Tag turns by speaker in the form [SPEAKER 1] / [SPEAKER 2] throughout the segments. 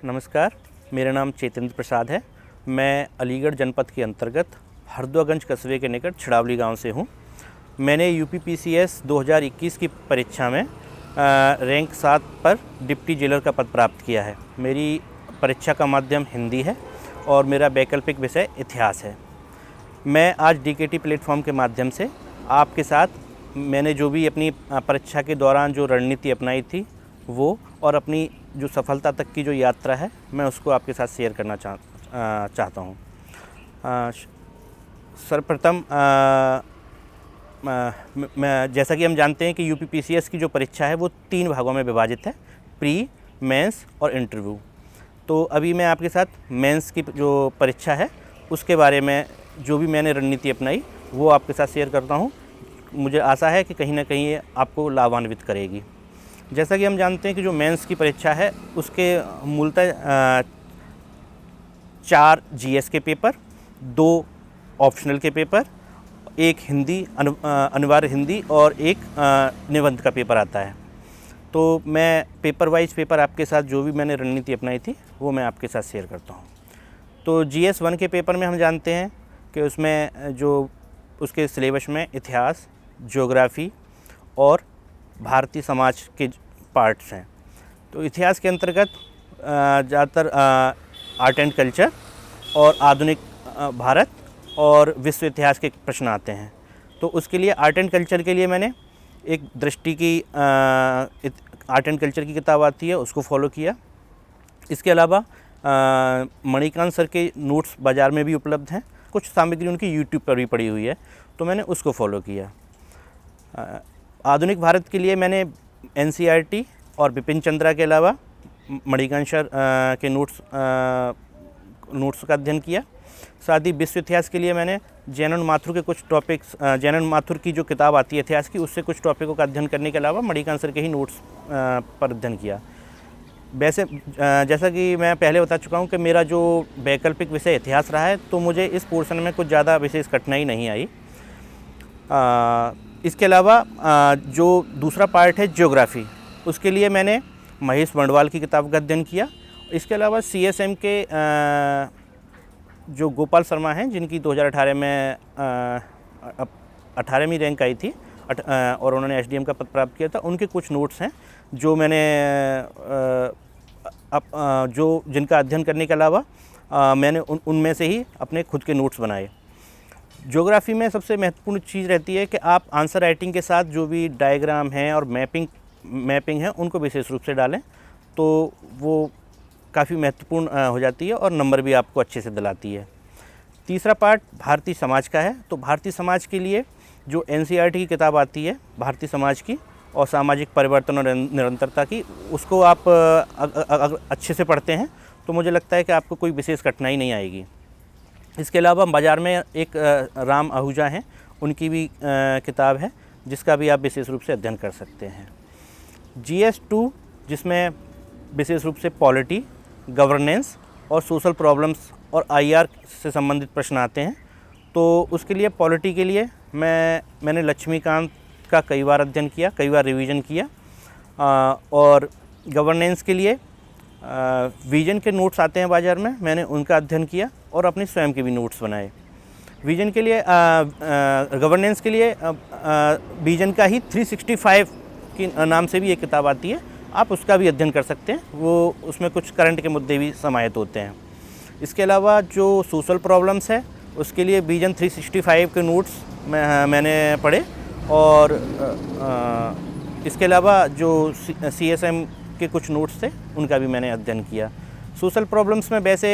[SPEAKER 1] नमस्कार, मेरा नाम चेतेंद्र प्रसाद है। मैं अलीगढ़ जनपद के अंतर्गत हरदोगंज कस्बे के निकट छिड़ावली गांव से हूं। मैंने यूपीपीसीएस 2021 की परीक्षा में रैंक 7 पर डिप्टी जेलर का पद प्राप्त किया है। मेरी परीक्षा का माध्यम हिंदी है और मेरा वैकल्पिक विषय इतिहास है। मैं आज डीकेटी प्लेटफॉर्म के माध्यम से आपके साथ मैंने जो भी अपनी परीक्षा के दौरान जो रणनीति अपनाई थी वो और अपनी जो सफलता तक की जो यात्रा है मैं उसको आपके साथ शेयर करना चाहता हूँ। सर्वप्रथम जैसा कि हम जानते हैं कि यूपीपीसीएस की जो परीक्षा है वो 3 भागों में विभाजित है, प्री, मेंस और इंटरव्यू। तो अभी मैं आपके साथ मेंस की जो परीक्षा है उसके बारे में जो भी मैंने रणनीति अपनाई वो आपके साथ शेयर करता हूँ। मुझे आशा है कि कहीं ना कहीं ये आपको लाभान्वित करेगी। जैसा कि हम जानते हैं कि जो मेंस की परीक्षा है उसके मूलतः 4 जीएस के पेपर, 2 ऑप्शनल के पेपर, 1 हिंदी अनिवार्य हिंदी और 1 निबंध का पेपर आता है। तो मैं पेपर वाइज पेपर आपके साथ जो भी मैंने रणनीति अपनाई थी वो मैं आपके साथ शेयर करता हूँ। तो जीएस 1 के पेपर में हम जानते हैं कि उसमें जो उसके सिलेबस में इतिहास, ज्योग्राफी और भारतीय समाज के पार्ट्स हैं। तो इतिहास के अंतर्गत ज़्यादातर आर्ट एंड कल्चर और आधुनिक भारत और विश्व इतिहास के प्रश्न आते हैं। तो उसके लिए आर्ट एंड कल्चर के लिए मैंने एक दृष्टि की आर्ट एंड कल्चर की किताब आती है उसको फॉलो किया। इसके अलावा मणिकांत सर के नोट्स बाज़ार में भी उपलब्ध हैं। कुछ सामग्री उनकी यूट्यूब पर भी पड़ी हुई है तो मैंने उसको फॉलो किया। आधुनिक भारत के लिए मैंने एनसीईआरटी और बिपिन चंद्रा के अलावा मणिकांत सर के नोट्स का अध्ययन किया। साथ ही विश्व इतिहास के लिए मैंने जैनन माथुर के कुछ टॉपिक्स, जैनन माथुर की जो किताब आती है इतिहास की, उससे कुछ टॉपिकों का अध्ययन करने के अलावा मणिकांत सर के ही नोट्स पर अध्ययन किया। वैसे जैसा कि मैं पहले बता चुका हूँ कि मेरा जो वैकल्पिक विषय इतिहास रहा है तो मुझे इस पोर्शन में कुछ ज़्यादा विशेष कठिनाई नहीं आई। इसके अलावा जो दूसरा पार्ट है ज्योग्राफी, उसके लिए मैंने महेश बंडवाल की किताब का अध्ययन किया। इसके अलावा सीएसएम के जो गोपाल शर्मा हैं जिनकी 2018 में 18वीं रैंक आई थी और उन्होंने एसडीएम का पद प्राप्त किया था, उनके कुछ नोट्स हैं जो मैंने जो जिनका अध्ययन करने के अलावा मैंने उनमें से ही अपने खुद के नोट्स बनाए। ज्योग्राफी में सबसे महत्वपूर्ण चीज़ रहती है कि आप आंसर राइटिंग के साथ जो भी डायग्राम हैं और मैपिंग है उनको विशेष रूप से डालें तो वो काफ़ी महत्वपूर्ण हो जाती है और नंबर भी आपको अच्छे से दिलाती है। तीसरा पार्ट भारतीय समाज का है। तो भारतीय समाज के लिए जो एनसीईआरटी की किताब आती है भारतीय समाज की और सामाजिक परिवर्तन और निरंतरता की, उसको आप अगर अच्छे से पढ़ते हैं तो मुझे लगता है कि आपको कोई विशेष कठिनाई नहीं आएगी। इसके अलावा बाज़ार में एक राम आहूजा हैं, उनकी भी किताब है जिसका भी आप विशेष रूप से अध्ययन कर सकते हैं। जीएस 2 जिसमें विशेष रूप से पॉलिटी, गवर्नेंस और सोशल प्रॉब्लम्स और आईआर से संबंधित प्रश्न आते हैं। तो उसके लिए पॉलिटी के लिए मैंने लक्ष्मीकांत का कई बार अध्ययन किया, कई बार रिवीजन किया। और गवर्नेंस के लिए विजन के नोट्स आते हैं बाज़ार में, मैंने उनका अध्ययन किया और अपने स्वयं के भी नोट्स बनाए। विजन के लिए गवर्नेंस के लिए विजन का ही 365 की नाम से भी एक किताब आती है, आप उसका भी अध्ययन कर सकते हैं। वो उसमें कुछ करंट के मुद्दे भी समाहित होते हैं। इसके अलावा जो सोशल प्रॉब्लम्स है उसके लिए विजन 365 के नोट्स मैंने पढ़े और इसके अलावा जो सीएसएम के कुछ नोट्स थे उनका भी मैंने अध्ययन किया। सोशल प्रॉब्लम्स में वैसे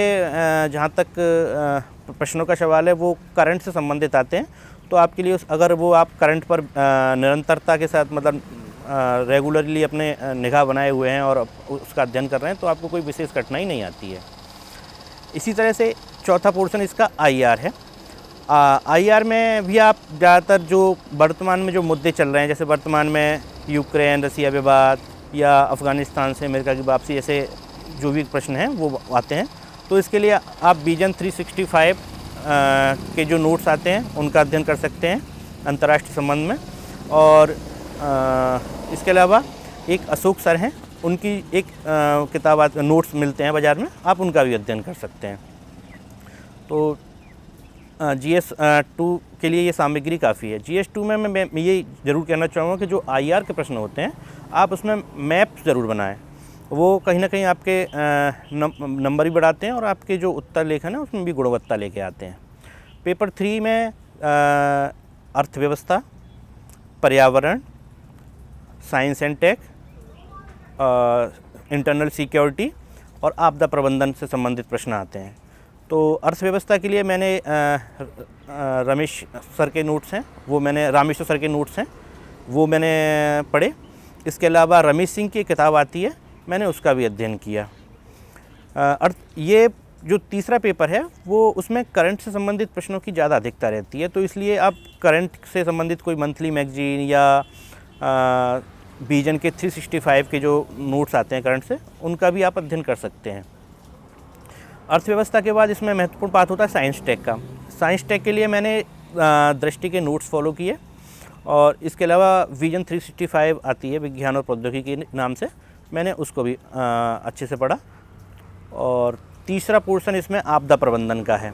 [SPEAKER 1] जहाँ तक प्रश्नों का सवाल है वो करंट से संबंधित आते हैं। तो आपके लिए अगर वो आप करंट पर निरंतरता के साथ मतलब रेगुलरली अपने निगाह बनाए हुए हैं और उसका अध्ययन कर रहे हैं तो आपको कोई विशेष कठिनाई नहीं आती है। इसी तरह से चौथा पोर्शन इसका आईआर है। आईआर में भी आप ज़्यादातर जो वर्तमान में जो मुद्दे चल रहे हैं, जैसे वर्तमान में यूक्रेन रसिया विवाद या अफ़गानिस्तान से अमेरिका की वापसी, ऐसे जो भी प्रश्न हैं वो आते हैं। तो इसके लिए आप विजन 365 के जो नोट्स आते हैं उनका अध्ययन कर सकते हैं अंतर्राष्ट्रीय संबंध में। और इसके अलावा एक अशोक सर हैं, उनकी एक किताब नोट्स मिलते हैं बाज़ार में, आप उनका भी अध्ययन कर सकते हैं। तो GS 2 के लिए ये सामग्री काफ़ी है। GS 2 में मैं ये ज़रूर कहना चाहूँगा कि जो IR के प्रश्न होते हैं, आप उसमें मैप ज़रूर बनाएं। वो कहीं ना कहीं आपके नंबर भी बढ़ाते हैं और आपके जो उत्तर लेखन है उसमें भी गुणवत्ता लेके आते हैं। पेपर 3 में अर्थव्यवस्था, पर्यावरण, science and tech, internal security और आपदा प्रबंधन से संबंधित प्रश्न आते हैं। तो अर्थव्यवस्था के लिए मैंने रमेश सर के नोट्स हैं, वो मैंने रामेश्वर सर के नोट्स हैं, वो मैंने पढ़े। इसके अलावा रमेश सिंह की किताब आती है, मैंने उसका भी अध्ययन किया। ये जो तीसरा पेपर है वो उसमें करंट से संबंधित प्रश्नों की ज़्यादा अधिकता रहती है, तो इसलिए आप करंट से संबंधित कोई मंथली मैगजीन या विजन के 365 के जो नोट्स आते हैं करंट से, उनका भी आप अध्ययन कर सकते हैं। अर्थव्यवस्था के बाद इसमें महत्वपूर्ण बात होता है साइंस टेक का। साइंस टेक के लिए मैंने दृष्टि के नोट्स फॉलो किए और इसके अलावा विजन 365 आती है विज्ञान और प्रौद्योगिकी के नाम से, मैंने उसको भी अच्छे से पढ़ा। और तीसरा पोर्शन इसमें आपदा प्रबंधन का है।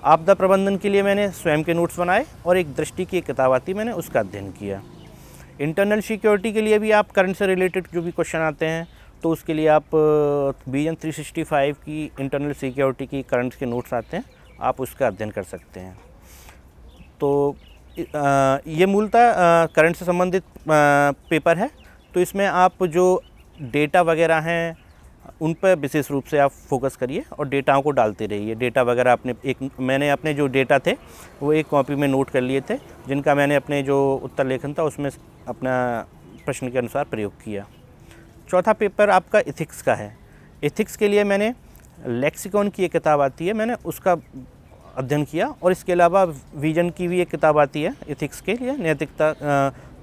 [SPEAKER 1] आपदा प्रबंधन के लिए मैंने स्वयं के नोट्स बनाए और एक दृष्टि की एक किताब आती है, मैंने उसका अध्ययन किया। इंटरनल सिक्योरिटी के लिए भी आप करंट से रिलेटेड जो भी क्वेश्चन आते हैं, तो उसके लिए आप विजन 365 की इंटरनल सिक्योरिटी की करंट के नोट्स आते हैं, आप उसका अध्ययन कर सकते हैं। तो ये मूलतः करंट से संबंधित पेपर है। तो इसमें आप जो डेटा वगैरह हैं उन पर विशेष रूप से आप फोकस करिए और डेटाओं को डालते रहिए। डेटा वगैरह मैंने अपने जो डेटा थे वो एक कॉपी में नोट कर लिए थे, जिनका मैंने अपने जो उत्तर लेखन था उसमें अपना प्रश्न के अनुसार प्रयोग किया। चौथा पेपर आपका इथिक्स का है। इथिक्स के लिए मैंने लेक्सिकॉन की एक किताब आती है, मैंने उसका अध्ययन किया और इसके अलावा विजन की भी एक किताब आती है इथिक्स के लिए, नैतिकता,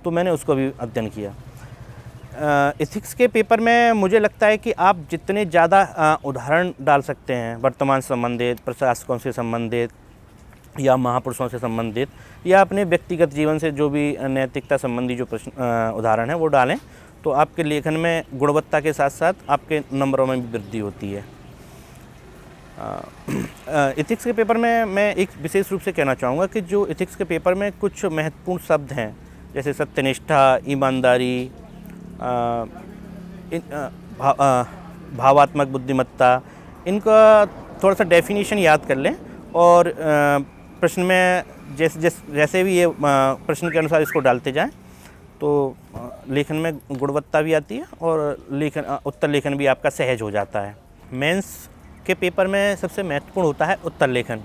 [SPEAKER 1] तो मैंने उसको भी अध्ययन किया। इथिक्स के पेपर में मुझे लगता है कि आप जितने ज़्यादा उदाहरण डाल सकते हैं वर्तमान से संबंधित, प्रशासकों से संबंधित या महापुरुषों से संबंधित या अपने व्यक्तिगत जीवन से जो भी नैतिकता संबंधी जो प्रश्न उदाहरण है वो डालें, तो आपके लेखन में गुणवत्ता के साथ साथ आपके नंबरों में भी वृद्धि होती है। इथिक्स के पेपर में मैं एक विशेष रूप से कहना चाहूँगा कि जो इथिक्स के पेपर में कुछ महत्वपूर्ण शब्द हैं, जैसे सत्यनिष्ठा, ईमानदारी, भावात्मक बुद्धिमत्ता, इनका थोड़ा सा डेफिनेशन याद कर लें और प्रश्न में जैसे भी ये प्रश्न के अनुसार इसको डालते जाएं, तो लेखन में गुणवत्ता भी आती है और उत्तर लेखन भी आपका सहज हो जाता है। मेंस के पेपर में सबसे महत्वपूर्ण होता है उत्तर लेखन,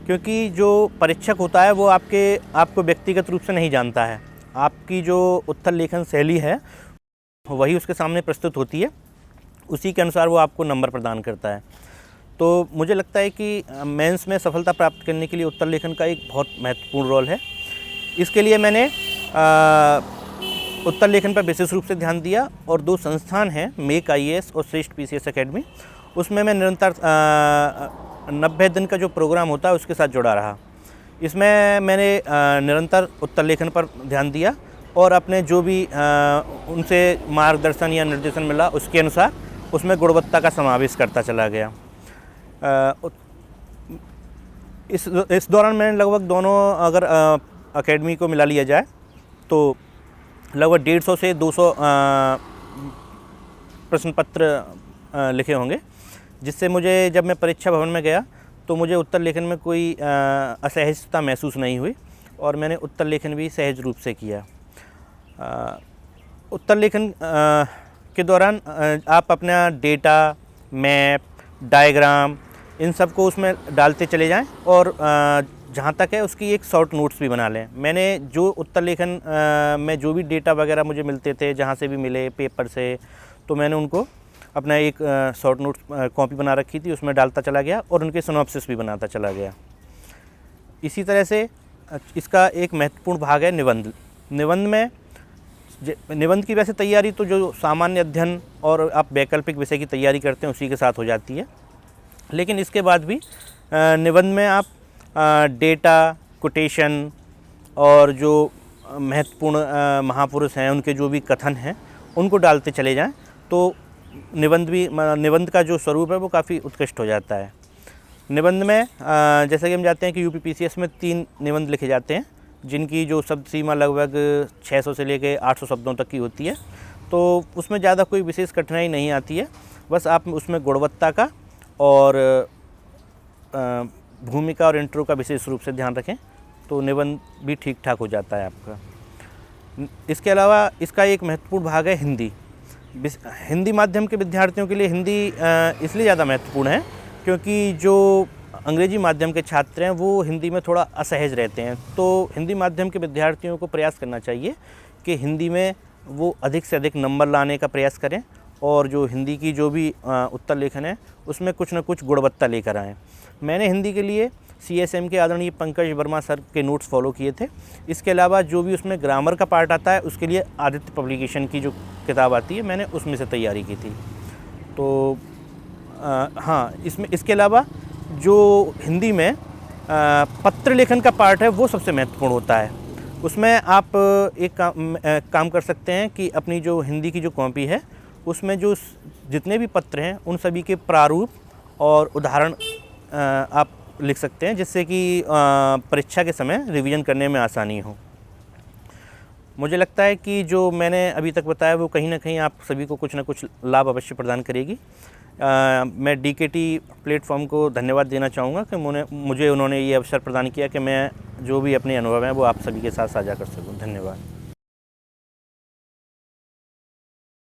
[SPEAKER 1] क्योंकि जो परीक्षक होता है वो आपको व्यक्तिगत रूप से नहीं जानता है। आपकी जो उत्तर लेखन शैली है वही उसके सामने प्रस्तुत होती है, उसी के अनुसार वो आपको नंबर प्रदान करता है। तो मुझे लगता है कि मेंस में सफलता प्राप्त करने के लिए उत्तर लेखन का एक बहुत महत्वपूर्ण रोल है। इसके लिए मैंने उत्तर लेखन पर विशेष रूप से ध्यान दिया और 2 संस्थान हैं, मेक IAS और श्रेष्ठ PCS अकेडमी, उसमें मैं निरंतर 90 दिन का जो प्रोग्राम होता है उसके साथ जुड़ा रहा। इसमें मैंने निरंतर उत्तर लेखन पर ध्यान दिया और अपने जो भी उनसे मार्गदर्शन या निर्देशन मिला उसके अनुसार उसमें गुणवत्ता का समावेश करता चला गया। इस दौरान मैंने लगभग दोनों अगर अकेडमी को मिला लिया जाए तो लगभग 150 से 200 प्रश्न पत्र लिखे होंगे, जिससे मुझे जब मैं परीक्षा भवन में गया तो मुझे उत्तर लेखन में कोई असहजता महसूस नहीं हुई और मैंने उत्तर लेखन भी सहज रूप से किया। उत्तर लेखन के दौरान आप अपना डेटा, मैप, डायग्राम, इन सब को उसमें डालते चले जाएं और जहाँ तक है उसकी एक शॉर्ट नोट्स भी बना लें। मैंने जो उत्तर लेखन में जो भी डेटा वगैरह मुझे मिलते थे, जहाँ से भी मिले पेपर से, तो मैंने उनको अपना एक शॉर्ट नोट कॉपी बना रखी थी, उसमें डालता चला गया और उनके सिनॉप्सिस भी बनाता चला गया। इसी तरह से इसका एक महत्वपूर्ण भाग है निबंध। निबंध की वैसे तैयारी तो जो सामान्य अध्ययन और आप वैकल्पिक विषय की तैयारी करते हैं उसी के साथ हो जाती है, लेकिन इसके बाद भी निबंध में आप डेटा, कोटेशन और जो महत्वपूर्ण महापुरुष हैं उनके जो भी कथन हैं उनको डालते चले जाएं, तो निबंध का जो स्वरूप है वो काफ़ी उत्कृष्ट हो जाता है। निबंध में जैसा कि हम जानते हैं कि यूपीपीसीएस में 3 निबंध लिखे जाते हैं, जिनकी जो शब्द सीमा लगभग 600 से लेके 800 शब्दों तक की होती है। तो उसमें ज़्यादा कोई विशेष कठिनाई नहीं आती है, बस आप उसमें गुणवत्ता का और भूमिका और इंट्रो का विशेष रूप से ध्यान रखें तो निबंध भी ठीक ठाक हो जाता है आपका। इसके अलावा इसका एक महत्वपूर्ण भाग है हिंदी। हिंदी माध्यम के विद्यार्थियों के लिए हिंदी इसलिए ज़्यादा महत्वपूर्ण है क्योंकि जो अंग्रेजी माध्यम के छात्र हैं वो हिंदी में थोड़ा असहज रहते हैं। तो हिंदी माध्यम के विद्यार्थियों को प्रयास करना चाहिए कि हिंदी में वो अधिक से अधिक नंबर लाने का प्रयास करें और जो हिंदी की जो भी उत्तर लेखन है उसमें कुछ न कुछ गुणवत्ता लेकर आएँ। मैंने हिंदी के लिए CSM के आदरणीय पंकज वर्मा सर के नोट्स फॉलो किए थे। इसके अलावा जो भी उसमें ग्रामर का पार्ट आता है उसके लिए आदित्य पब्लिकेशन की जो किताब आती है मैंने उसमें से तैयारी की थी। तो हाँ, इसके अलावा जो हिंदी में पत्र लेखन का पार्ट है वो सबसे महत्वपूर्ण होता है। उसमें आप एक काम कर सकते हैं कि अपनी जो हिंदी की जो कॉपी है उसमें जो जितने भी पत्र हैं उन सभी के प्रारूप और उदाहरण आप लिख सकते हैं, जिससे कि परीक्षा के समय रिवीजन करने में आसानी हो। मुझे लगता है कि जो मैंने अभी तक बताया वो कहीं ना कहीं आप सभी को कुछ ना कुछ लाभ अवश्य प्रदान करेगी। मैं DKT प्लेटफॉर्म को धन्यवाद देना चाहूँगा कि मुझे उन्होंने ये अवसर प्रदान किया कि मैं जो भी अपने अनुभव हैं वो आप सभी के साथ साझा कर सकूँ। धन्यवाद।